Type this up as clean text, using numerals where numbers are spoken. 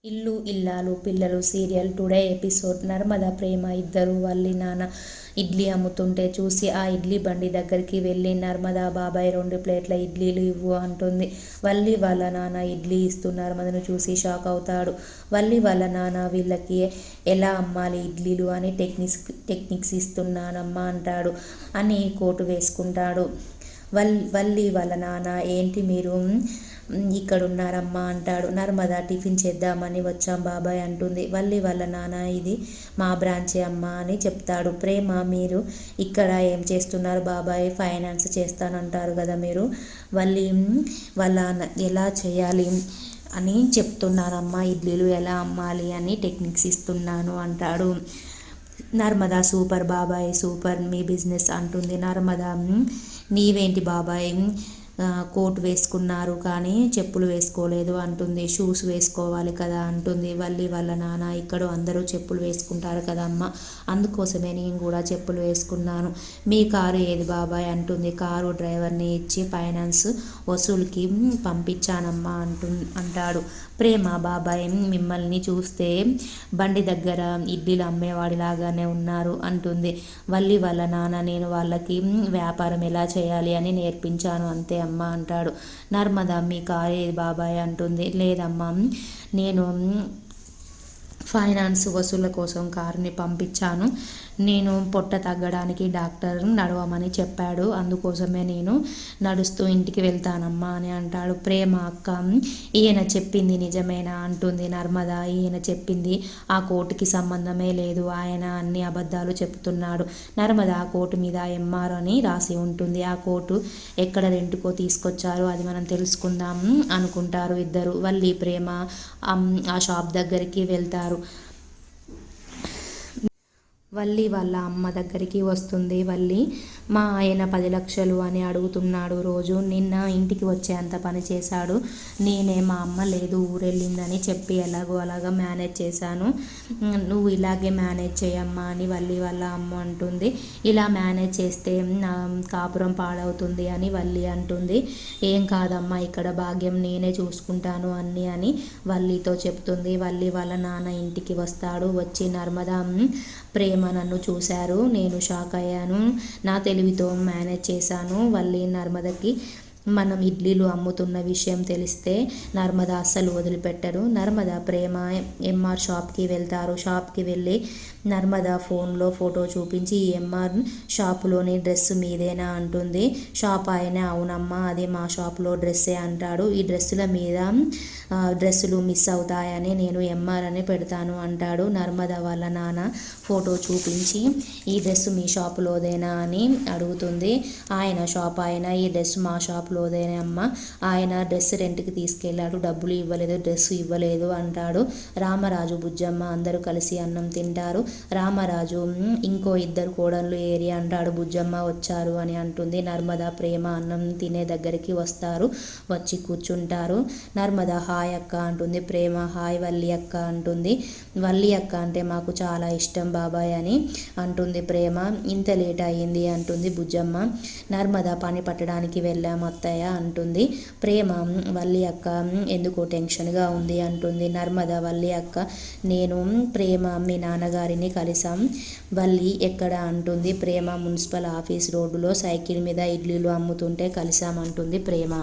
ఇల్లు ఇల్లాలు పిల్లలు సీరియల్ టుడే ఎపిసోడ్. నర్మద ప్రేమ ఇద్దరు వల్లి నాన్న ఇడ్లీ అమ్ముతుంటే చూసి ఆ ఇడ్లీ బండి దగ్గరికి వెళ్ళి నర్మద బాబాయ్ 2 ప్లేట్ల ఇడ్లీలు ఇవ్వు అంటుంది. వల్లి వాళ్ళ నాన్న ఇడ్లీ ఇస్తూ నర్మదను చూసి షాక్ అవుతాడు. వల్లి వాళ్ళ నాన్న వీళ్ళకి ఎలా అమ్మాలి ఇడ్లీలు అని టెక్నిక్స్ ఇస్తున్నానమ్మా అంటాడు. అని కోటు వేసుకుంటాడు. వల్లి వాళ్ళ నాన్న ఏంటి మీరు ఇక్కడున్నారమ్మా అంటాడు. నర్మద టిఫిన్ చేద్దామని వచ్చాం బాబాయ్ అంటుంది. వల్లి వాళ్ళ నాన్న ఇది మా బ్రాంచే అమ్మా అని చెప్తాడు. ప్రేమ మీరు ఇక్కడ ఏం చేస్తున్నారు బాబాయ్? ఫైనాన్స్ చేస్తానంటారు కదా మీరు. వల్లి వాళ్ళ ఎలా చేయాలి అని చెప్తున్నారమ్మా, ఇడ్లీలు ఎలా అమ్మాలి అని టెక్నిక్స్ ఇస్తున్నాను అంటాడు. నర్మద సూపర్ బాబాయ్ సూపర్ మీ బిజినెస్ అంటుంది. నర్మద నీవేంటి బాబాయ్ కోట్ వేసుకున్నారు కానీ చెప్పులు వేసుకోలేదు అంటుంది. షూస్ వేసుకోవాలి కదా అంటుంది. వల్లి వాళ్ళ నాన్న ఇక్కడ అందరూ చెప్పులు వేసుకుంటారు కదమ్మా, అందుకోసమే నేను కూడా చెప్పులు వేసుకున్నాను. మీ కారు ఏది బాబాయ్ అంటుంది. కారు డ్రైవర్ని ఇచ్చి ఫైనాన్స్ వసూలుకి పంపించానమ్మా అంటాడు. ప్రేమ బాబాయ్ మిమ్మల్ని చూస్తే బండి దగ్గర ఇడ్లీలు అమ్మేవాడిలాగానే ఉన్నారు అంటుంది. వల్లి వాళ్ళ నాన్న నేను వాళ్ళకి వ్యాపారం ఎలా చేయాలి అని నేర్పించాను అంతే అమ్మా అంటాడు. నర్మద మీ కారు ఏది బాబాయ్ అంటుంది. లేదమ్మా నేను ఫైనాన్స్ వసూళ్ళ కోసం కారుని పంపించాను. నేను పొట్ట తగ్గడానికి డాక్టర్ నడవమని చెప్పాడు, అందుకోసమే నేను నడుస్తూ ఇంటికి వెళ్తానమ్మా అని అంటాడు. ప్రేమ అక్క ఈయన చెప్పింది నిజమేనా అంటుంది. నర్మద ఈయన చెప్పింది ఆ కోటుకి సంబంధమే లేదు, ఆయన అన్ని అబద్ధాలు చెప్తున్నాడు. నర్మద ఆ కోటు మీద ఎంఆర్ అని రాసి ఉంటుంది. ఆ కోటు ఎక్కడ రెంటుకో తీసుకొచ్చారు అది మనం తెలుసుకుందాం అనుకుంటారు ఇద్దరు. వల్లి ప్రేమ ఆ షాప్ దగ్గరికి వెళ్తారు. వల్లి వాళ్ళ అమ్మ దగ్గరికి వస్తుంది. వల్లి మా ఆయన 10 లక్షలు అని అడుగుతున్నాడు రోజు. నిన్న ఇంటికి వచ్చే అంత పని చేశాడు. నేనే మా అమ్మ లేదు ఊరెళ్ళిందని చెప్పి ఎలాగో అలాగా మేనేజ్ చేశాను. నువ్వు ఇలాగే మేనేజ్ చేయమ్మా అని వల్లి వాళ్ళ అమ్మ అంటుంది. ఇలా మేనేజ్ చేస్తే నా కాపురం పాడవుతుంది అని వల్లి అంటుంది. ఏం కాదమ్మా ఇక్కడ భాగ్యం నేనే చూసుకుంటాను అన్నీ అని వల్లితో చెప్తుంది. వల్లి వాళ్ళ నాన్న ఇంటికి వస్తాడు. వచ్చి నర్మద ప్రేమ నన్ను చూశారు, నేను షాక్ అయ్యాను, నా తెలివితో మేనేజ్ చేశాను. వల్లి నర్మదకి మనం ఇడ్లీలు అమ్ముతున్న విషయం తెలిస్తే నర్మద అస్సలు వదిలిపెట్టరు. నర్మద ప్రేమ ఎంఆర్ షాప్కి వెళ్తారు. షాప్కి వెళ్ళి నర్మద ఫోన్లో ఫోటో చూపించి ఈ ఎంఆర్ షాపులోని డ్రెస్ మీదేనా అంటుంది. షాప్ ఆయన అవునమ్మా అది మా షాప్లో డ్రెస్సే అంటాడు. ఈ డ్రెస్సుల మీద డ్రెస్సులు మిస్ అవుతాయని నేను ఎంఆర్ అని పెడతాను అంటాడు. నర్మద వాళ్ళ నాన్న ఫోటో చూపించి ఈ డ్రెస్ మీ షాపులోదేనా అని అడుగుతుంది. ఆయన షాప్ ఆయన ఈ డ్రెస్ మా షాప్లోదేనే అమ్మ, ఆయన డ్రెస్ రెంట్కి తీసుకెళ్ళాడు, డబ్బులు ఇవ్వలేదు, డ్రెస్ ఇవ్వలేదు అంటాడు. రామరాజు బుజ్జమ్మ అందరూ కలిసి అన్నం తింటారు. రామరాజు ఇంకో 2 కోడళ్ళు ఏరి అంటాడు. బుజ్జమ్మ వచ్చారు అని అంటుంది. నర్మద ప్రేమ అన్నం తినే దగ్గరికి వస్తారు. వచ్చి కూర్చుంటారు. నర్మద హాయ్ అక్క అంటుంది. ప్రేమ హాయ్ వల్లి అక్క అంటుంది. వల్లి అక్క అంటే మాకు చాలా ఇష్టం బాబాయ్ అని అంటుంది ప్రేమ. ఇంత లేట్ అయ్యింది అంటుంది బుజ్జమ్మ. నర్మద పని పట్టడానికి వెళ్ళాం అత్తయ్య అంటుంది. ప్రేమ వల్లి అక్క ఎందుకో టెన్షన్గా ఉంది అంటుంది. నర్మద వల్లి అక్క నేను ప్రేమ మీ నాన్నగారిని కలిసాం. వల్లి ఎక్కడ అంటుంది. ప్రేమ మున్సిపల్ ఆఫీస్ రోడ్డులో సైకిల్ మీద ఇడ్లీలు అమ్ముతుంటే కలిసామంటుంది ప్రేమ.